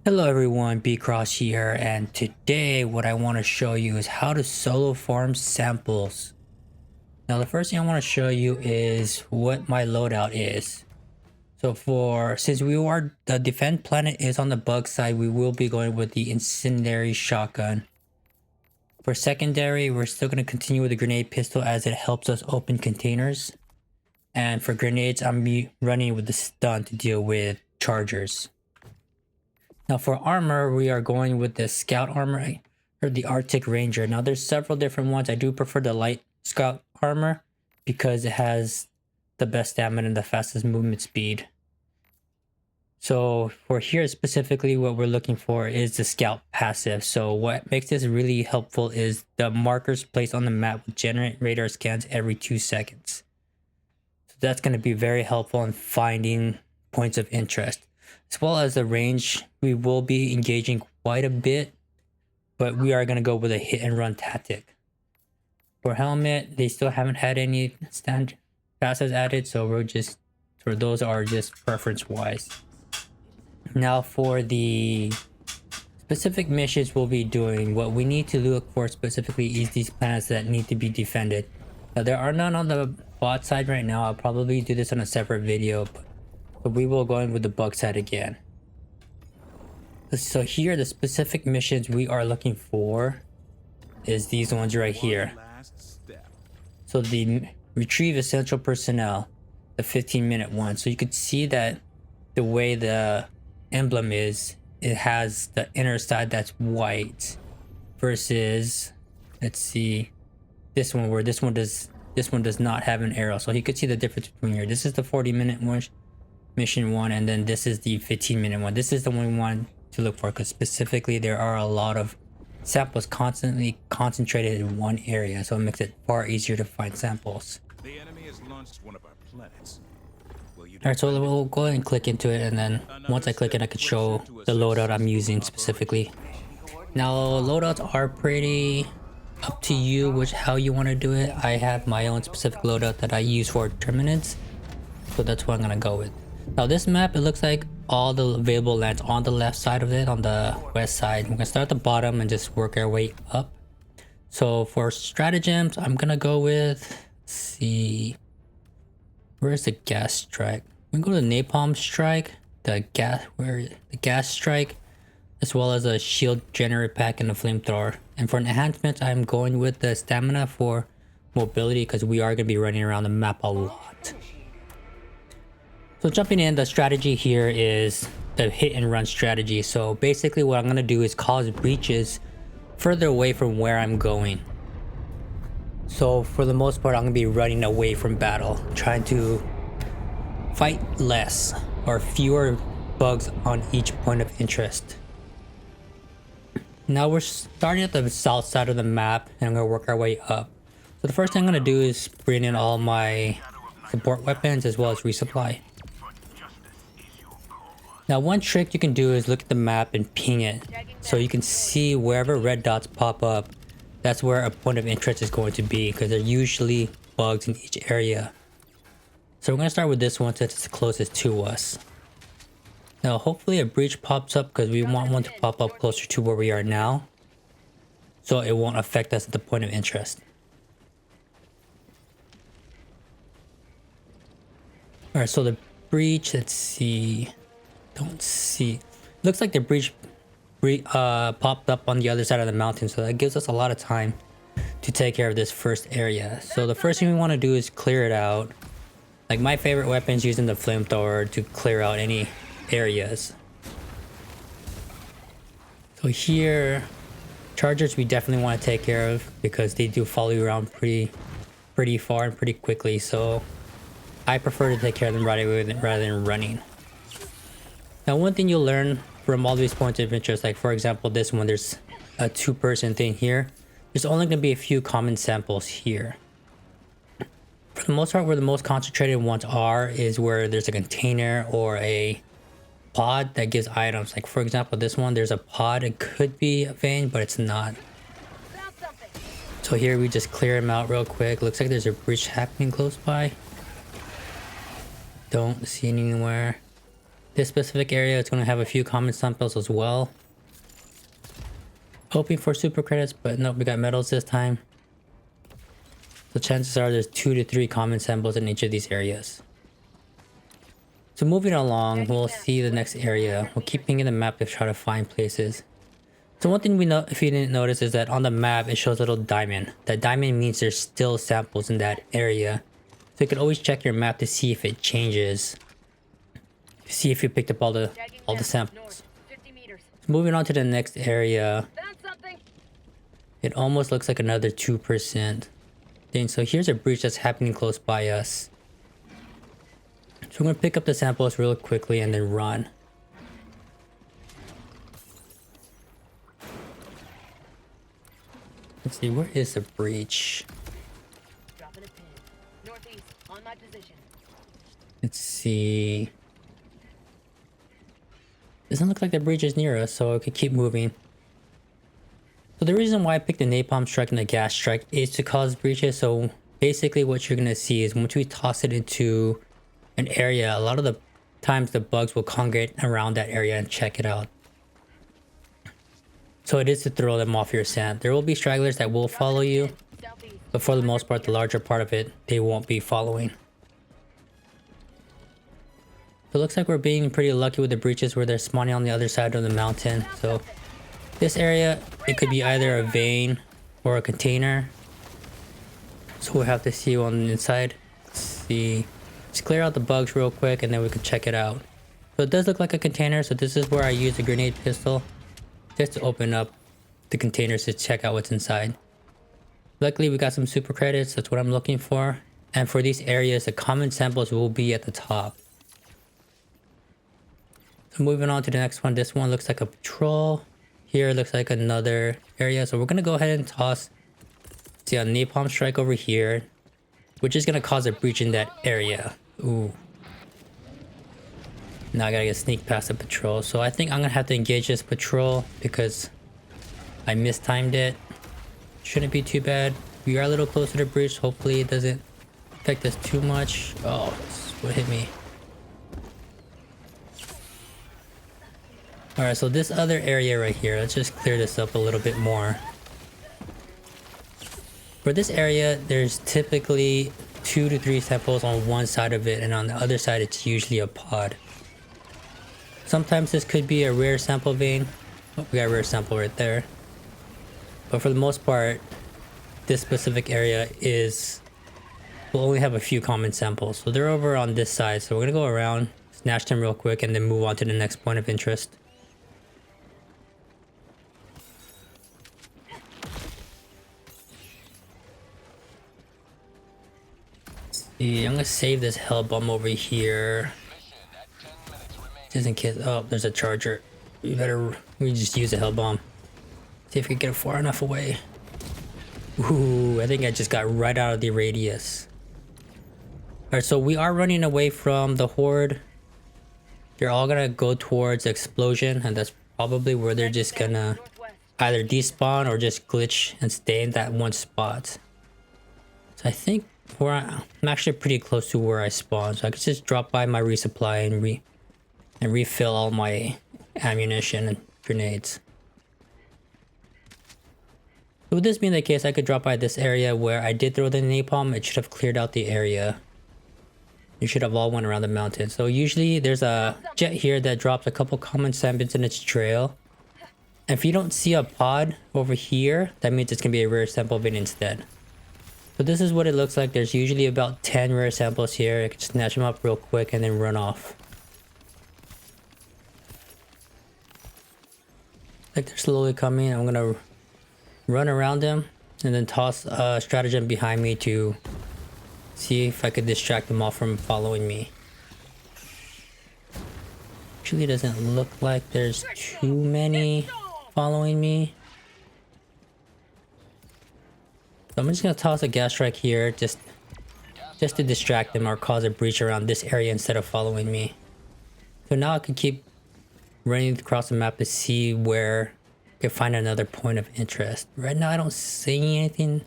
Hello everyone, B Cross here, and today what I want to show you is how to solo farm samples. Now the first thing I want to show you is what my loadout is. So since the defend planet is on the bug side, we will be going with the incendiary shotgun. For secondary, we're still going to continue with the grenade pistol as it helps us open containers. And for grenades, I'm running with the stun to deal with chargers. Now for armor, we are going with the scout armor or the Arctic Ranger. Now there's several different ones. I do prefer the light scout armor because it has the best stamina and the fastest movement speed. So for here specifically, what we're looking for is the scout passive. So what makes this really helpful is the markers placed on the map will generate radar scans every 2 seconds. So that's going to be very helpful in finding points of interest. As well as the range, we will be engaging quite a bit, but we are going to go with a hit and run tactic. For helmet, they still haven't had any standard passes added, so those are just preference wise. Now for the specific missions we'll be doing, what we need to look for specifically is these planets that need to be defended. Now there are none on the bot side right now. I'll probably do this on a separate video, but we will go in with the bug side again. So here, the specific missions we are looking for is these ones right here. So the retrieve essential personnel, the 15-minute one. So you could see that the way the emblem is, it has the inner side that's white versus, let's see, this one where this one does not have an arrow. So you could see the difference between here. This is the 40-minute one. Mission 1, and then this is the 15-minute one. This is the one we want to look for because specifically there are a lot of samples constantly concentrated in one area, so it makes it far easier to find samples. The enemy has launched one of our planets. Alright, so we'll go ahead and click into it, and then once I click it, I could show the loadout I'm using specifically. Now loadouts are pretty up to you how you want to do it. I have my own specific loadout that I use for Terminads, so that's what I'm gonna go with. Now this map, it looks like all the available lands on the left side of it, on the west side. We're gonna start at the bottom and just work our way up. So for stratagems, I'm gonna go with, let's see, where's the gas strike? We can go to the napalm strike, the gas strike, as well as a shield generator pack and a flamethrower. And for enhancements, I'm going with the stamina for mobility because we are gonna be running around the map a lot. So jumping in, the strategy here is the hit and run strategy. So basically what I'm going to do is cause breaches further away from where I'm going. So for the most part, I'm going to be running away from battle, trying to fight less or fewer bugs on each point of interest. Now we're starting at the south side of the map and I'm going to work our way up. So the first thing I'm going to do is bring in all my support weapons as well as resupply. Now one trick you can do is look at the map and ping it, so you can see wherever red dots pop up, that's where a point of interest is going to be, because there are usually bugs in each area. So we're going to start with this one since it's the closest to us. Now hopefully a breach pops up because we want one to pop up closer to where we are now, so it won't affect us at the point of interest. Alright, so the breach, let's see. Don't see. Looks like the breach popped up on the other side of the mountain, so that gives us a lot of time to take care of this first area. So the first thing we want to do is clear it out. Like my favorite weapon is using the flamethrower to clear out any areas. So here, chargers we definitely want to take care of because they do follow you around pretty far and pretty quickly. So I prefer to take care of them right away rather than running. Now one thing you'll learn from all these points of interest, like for example this one, there's a 2-person thing here. There's only going to be a few common samples here. For the most part, where the most concentrated ones are is where there's a container or a pod that gives items. Like for example this one, there's a pod. It could be a vein, but it's not. So here we just clear them out real quick. Looks like there's a breach happening close by. Don't see anywhere. This specific area is going to have a few common samples as well. Hoping for super credits, but nope, we got medals this time. So chances are there's 2 to 3 common samples in each of these areas. So moving along, we'll see the next area. We'll keep pinging the map to try to find places. So one thing we know, if you didn't notice, is that on the map it shows a little diamond. That diamond means there's still samples in that area. So you can always check your map to see if it changes. See if you picked up all the samples. So moving on to the next area. It almost looks like another 2% thing. So here's a breach that's happening close by us. So we're gonna pick up the samples real quickly and then run. Let's see, where is the breach? Dropping a pin. Northeast, on my position. Let's see. Doesn't look like the breach is near us, so I could keep moving. So the reason why I picked the napalm strike and the gas strike is to cause breaches. So basically what you're gonna see is once we toss it into an area, a lot of the times the bugs will congregate around that area and check it out. So it is to throw them off your scent. There will be stragglers that will follow you, but for the most part, the larger part of it, they won't be following. So it looks like we're being pretty lucky with the breaches where they're spawning on the other side of the mountain. So this area, it could be either a vein or a container. So we'll have to see on the inside. Let's see. Let's clear out the bugs real quick and then we can check it out. So it does look like a container. So this is where I use a grenade pistol just to open up the containers to check out what's inside. Luckily, we got some super credits. That's what I'm looking for. And for these areas, the common samples will be at the top. So moving on to the next one. This one looks like a patrol. Here looks like another area. So we're going to go ahead and toss, see, a napalm strike over here, which is going to cause a breach in that area. Ooh. Now I gotta get sneak past the patrol. So I think I'm gonna have to engage this patrol because I mistimed it. Shouldn't be too bad. We are a little closer to the breach. Hopefully it doesn't affect us too much. Oh, that's what hit me. Alright, so this other area right here, let's just clear this up a little bit more. For this area, there's typically 2 to 3 samples on one side of it, and on the other side it's usually a pod. Sometimes this could be a rare sample vein. Oh, we got a rare sample right there. But for the most part, this specific area will only have a few common samples. So they're over on this side. So we're gonna go around, snatch them real quick, and then move on to the next point of interest. Let's see, I'm gonna save this hell bomb over here. Just in case. Oh, there's a charger. We just use a hell bomb. See if we can get it far enough away. Ooh, I think I just got right out of the radius. Alright, so we are running away from the horde. They're all gonna go towards the explosion, and that's probably where they're just gonna either despawn or just glitch and stay in that one spot. So I think I'm actually pretty close to where I spawned, so I could just drop by my resupply and refill all my ammunition and grenades. So with this being the case, I could drop by this area where I did throw the napalm. It should have cleared out the area. You should have all went around the mountain. So usually there's a jet here that drops a couple common samples in its trail. And if you don't see a pod over here, that means it's gonna be a rare sample vein instead. So this is what it looks like. There's usually about 10 rare samples here. I can snatch them up real quick and then run off. Like they're slowly coming. I'm gonna run around them and then toss a stratagem behind me to see if I could distract them all from following me. Actually, doesn't look like there's too many following me. So I'm just gonna toss a gas strike here just to distract them or cause a breach around this area instead of following me. So now I can keep running across the map to see where I can find another point of interest. Right now I don't see anything.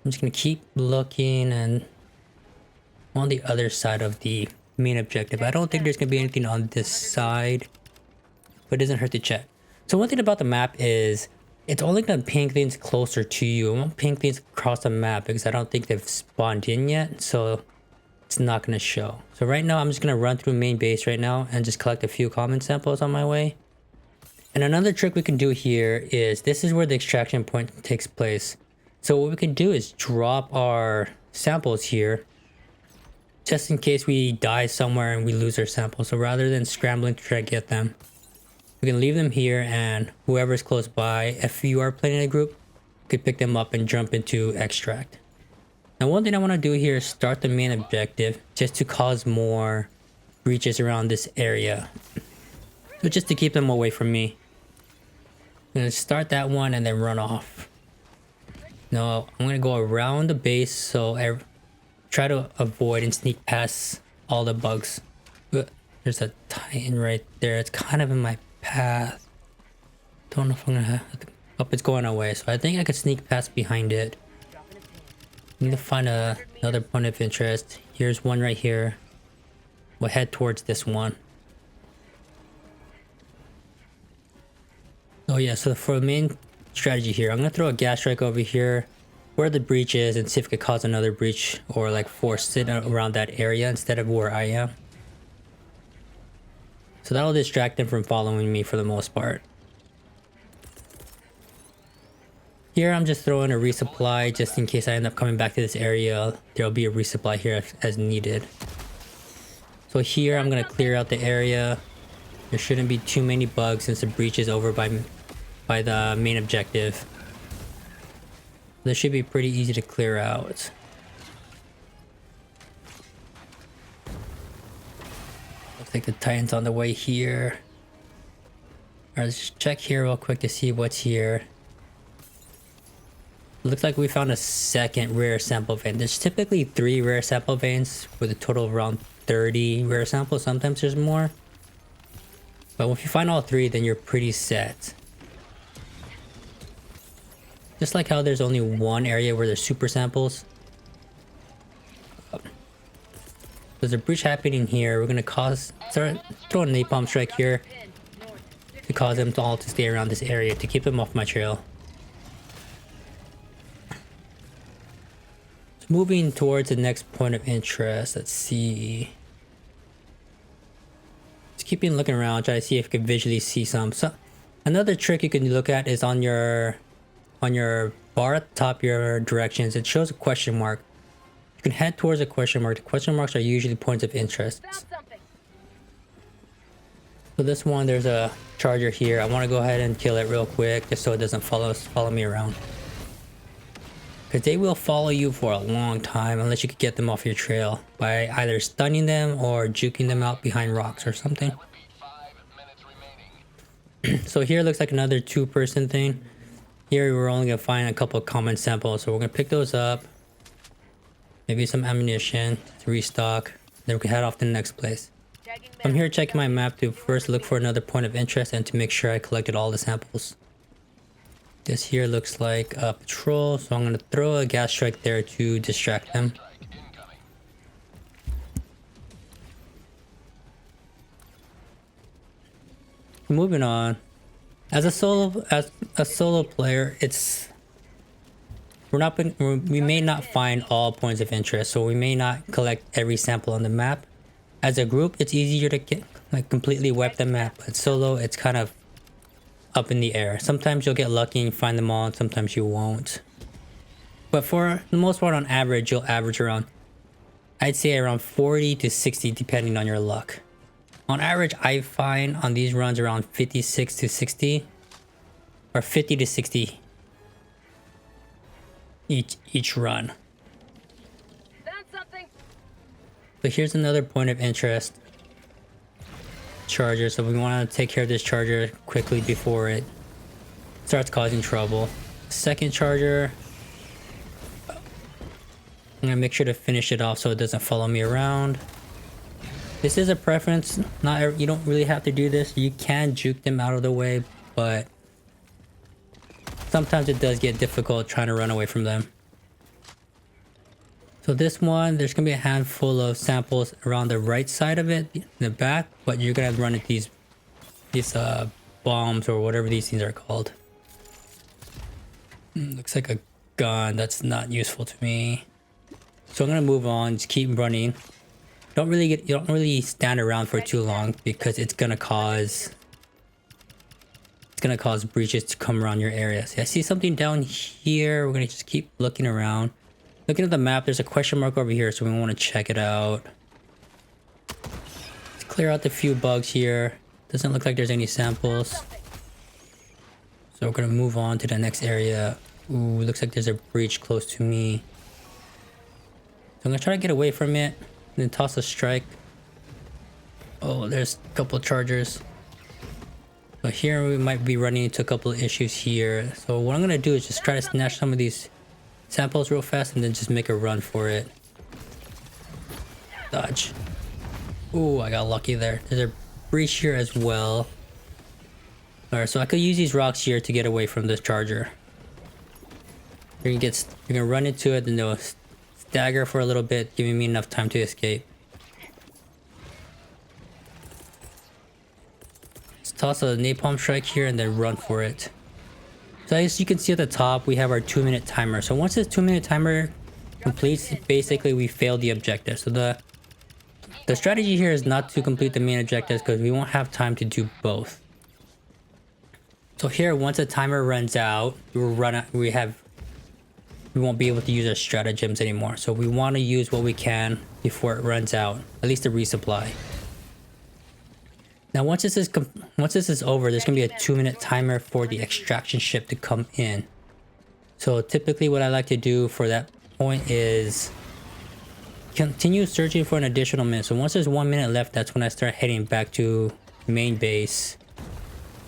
I'm just gonna keep looking, and on the other side of the main objective. I don't think there's gonna be anything on this side, but it doesn't hurt to check. So one thing about the map is it's only gonna ping things closer to you. It won't ping things across the map because I don't think they've spawned in yet, so it's not gonna show. So right now I'm just gonna run through main base right now and just collect a few common samples on my way. And another trick we can do here is this is where the extraction point takes place. So what we can do is drop our samples here just in case we die somewhere and we lose our samples. So rather than scrambling to try to get them, we can leave them here, and whoever's close by, if you are playing in a group, could pick them up and jump into extract. Now one thing I want to do here is start the main objective just to cause more breaches around this area. So just to keep them away from me. I'm going to start that one and then run off. No, I'm going to go around the base, so I try to avoid and sneak past all the bugs. There's a Titan right there. It's kind of in my path. Don't know if I'm going to have to... Oh, it's going away, so I think I could sneak past behind it. Need to find another point of interest. Here's one right here. We'll head towards this one. Oh yeah, so for the main strategy here, I'm gonna throw a gas strike over here where the breach is and see if it could cause another breach or like force it around that area instead of where I am. So that'll distract them from following me for the most part. Here I'm just throwing a resupply just in case I end up coming back to this area. There'll be a resupply here as needed. So here I'm gonna clear out the area. There shouldn't be too many bugs since the breach is over by the main objective. This should be pretty easy to clear out. Looks like the Titan's on the way here. Alright, let's just check here real quick to see what's here. Looks like we found a second rare sample vein. There's typically 3 rare sample veins with a total of around 30 rare samples. Sometimes there's more. But if you find all 3, then you're pretty set. Just like how there's only one area where there's super samples. There's a breach happening here. We're gonna start throwing a napalm strike here to cause them all to stay around this area to keep them off my trail. Moving towards the next point of interest, let's see. Just keeping looking around, try to see if you can visually see some. So another trick you can look at is on your bar at the top of your directions. It shows a question mark. You can head towards a question mark. The question marks are usually points of interest. So this one, there's a charger here. I want to go ahead and kill it real quick just so it doesn't follow me around. Because they will follow you for a long time unless you could get them off your trail by either stunning them or juking them out behind rocks or something. So here looks like another 2-person thing. Here we're only going to find a couple of common samples, so we're going to pick those up. Maybe some ammunition to restock. Then we can head off to the next place. I'm here checking my map to first look for another point of interest and to make sure I collected all the samples. This here looks like a patrol, so I'm going to throw a gas strike there to distract them. Moving on. As a solo player, we may not find all points of interest, so we may not collect every sample on the map. As a group, it's easier to completely wipe the map, but solo, it's kind of up in the air. Sometimes you'll get lucky and find them all, and sometimes you won't. But for the most part, on average, you'll average around, I'd say around 40 to 60 depending on your luck. On average, I find on these runs around 56 to 60 or 50 to 60 each run. Found something. But here's another point of interest. Charger, so we want to take care of this charger quickly before it starts causing trouble. Second charger, I'm gonna make sure to finish it off so it doesn't follow me around. This is a preference. You don't really have to do this. You can juke them out of the way, but sometimes it does get difficult trying to run away from them. So this one, there's gonna be a handful of samples around the right side of it, in the back, but you're gonna have to run at these bombs or whatever these things are called. Looks like a gun. That's not useful to me. So I'm gonna move on. Just keep running. You don't really stand around for too long because it's gonna cause breaches to come around your area. So I see something down here. We're gonna just keep looking around. Looking at the map, there's a question mark over here, so we want to check it out. Let's clear out the few bugs here. Doesn't look like there's any samples. So we're gonna move on to the next area. Ooh, looks like there's a breach close to me. So I'm gonna try to get away from it and then toss a strike. Oh, there's a couple of chargers. So here we might be running into a couple of issues here. So what I'm gonna do is just try to snatch some of these samples real fast and then just make a run for it. Dodge. Ooh, I got lucky there. There's a breach here as well. Alright, so I could use these rocks here to get away from this charger. You're gonna run into it and they'll stagger for a little bit, giving me enough time to escape. Let's toss a napalm strike here and then run for it. So as you can see at the top, we have our 2-minute timer. So once this 2-minute timer completes, basically we failed the objective. So the strategy here is not to complete the main objectives because we won't have time to do both. So here, once the timer runs out, we won't be able to use our stratagems anymore. So we want to use what we can before it runs out, at least the resupply. Now once this is over, there's gonna be a 2-minute timer for the extraction ship to come in. So typically what I like to do for that point is continue searching for an additional minute. So once there's 1 minute left, that's when I start heading back to main base.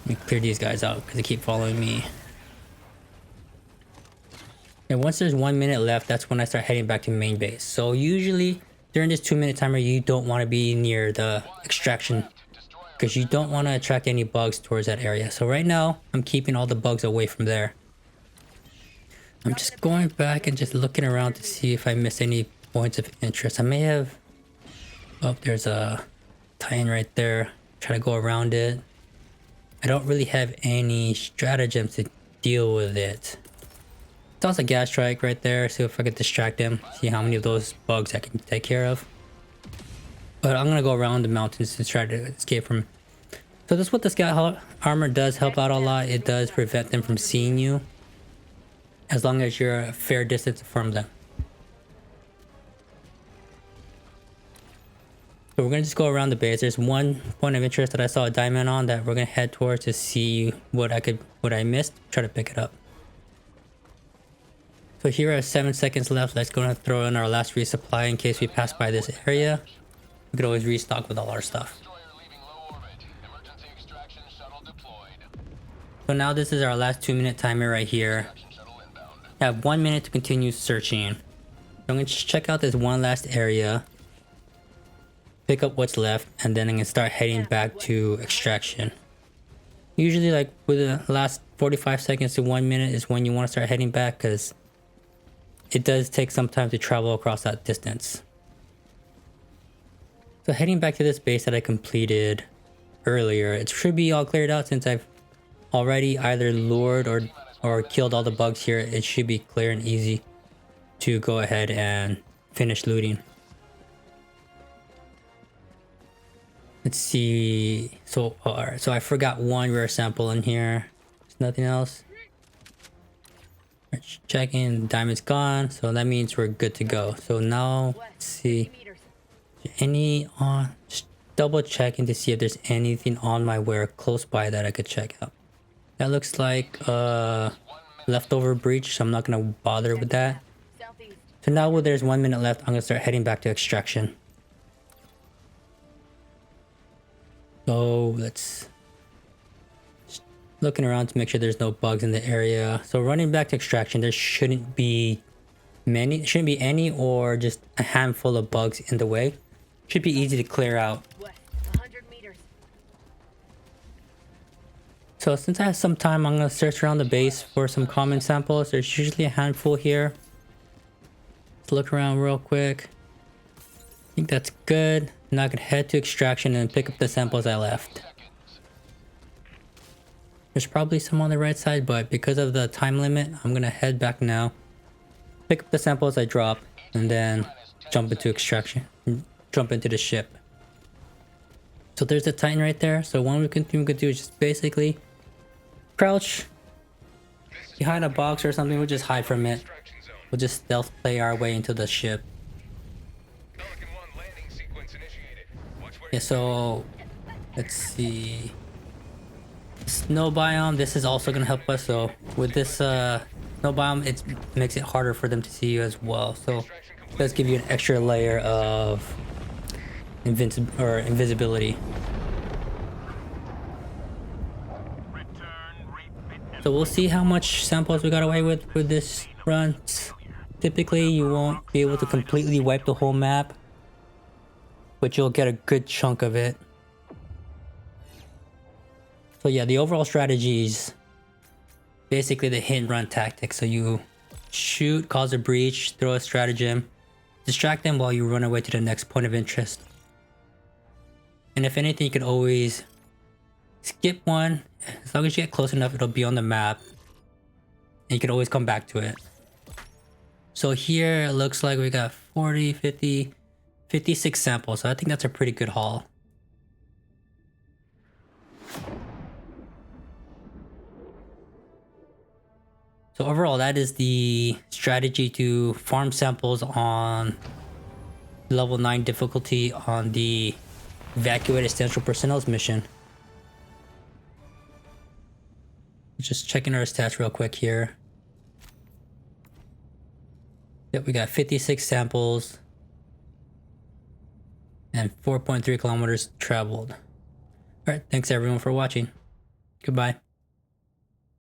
Let me clear these guys out because they keep following me. And once there's 1 minute left, that's when I start heading back to main base. So usually during this 2-minute timer, you don't want to be near the extraction because you don't want to attract any bugs towards that area. So right now, I'm keeping all the bugs away from there. I'm just going back and just looking around to see if I missed any points of interest. I may have... Oh, there's a tie-in right there. Try to go around it. I don't really have any stratagems to deal with it. Toss a gas strike right there. See if I can distract him. See how many of those bugs I can take care of. But I'm gonna go around the mountains to try to escape from. So that's what the scout armor does help out a lot. It does prevent them from seeing you, as long as you're a fair distance from them. So we're gonna just go around the base. There's one point of interest that I saw a diamond on that we're gonna head towards to see what I missed. Try to pick it up. So here are 7 seconds left. Let's go and throw in our last resupply in case we pass by this area. We could always restock with all our stuff. So now this is our last 2-minute timer right here. I have 1 minute to continue searching. So I'm gonna just check out this one last area, pick up what's left, and then I'm gonna start heading back to extraction. Usually like with the last 45 seconds to 1 minute is when you want to start heading back because it does take some time to travel across that distance. So heading back to this base that I completed earlier, it should be all cleared out since I've already either lured or killed all the bugs here. It should be clear and easy to go ahead and finish looting. Let's see. So alright, so I forgot one rare sample in here. There's nothing else. Checking, diamond's gone, so that means we're good to go. So now let's see. Any on, just double checking to see if there's anything on my wear close by that I could check out. That looks like leftover breach, so I'm not gonna bother with that. So now when there's 1 minute left, I'm gonna start heading back to extraction. So let's just looking around to make sure there's no bugs in the area. So running back to extraction, there shouldn't be any or just a handful of bugs in the way. Should be easy to clear out. West, 100 meters. So since I have some time, I'm gonna search around the base for some common samples. There's usually a handful here. Let's look around real quick. I think that's good. Now I can head to extraction and pick up the samples I left. There's probably some on the right side, but because of the time limit, I'm gonna head back now. Pick up the samples I dropped, and then jump into extraction. Jump into the ship. So there's the Titan right there. So one thing we could do is just basically crouch behind a box or something. We'll just hide from it. We'll just stealth play our way into the ship. Yeah, so let's see. Snow biome, this is also gonna help us. So with this snow biome, it makes it harder for them to see you as well. So it does give you an extra layer of invisibility. So we'll see how much samples we got away with this run. Typically, you won't be able to completely wipe the whole map, but you'll get a good chunk of it. So yeah, the overall strategy is basically the hit and run tactic. So you shoot, cause a breach, throw a stratagem, distract them while you run away to the next point of interest. And if anything, you can always skip one. As long as you get close enough, it'll be on the map. And you can always come back to it. So here it looks like we got 40, 50, 56 samples. So I think that's a pretty good haul. So overall, that is the strategy to farm samples on level 9 difficulty on the Evacuate Essential Personnel's mission. Just checking our stats real quick here. Yep, we got 56 samples and 4.3 kilometers traveled. Alright, thanks everyone for watching. Goodbye.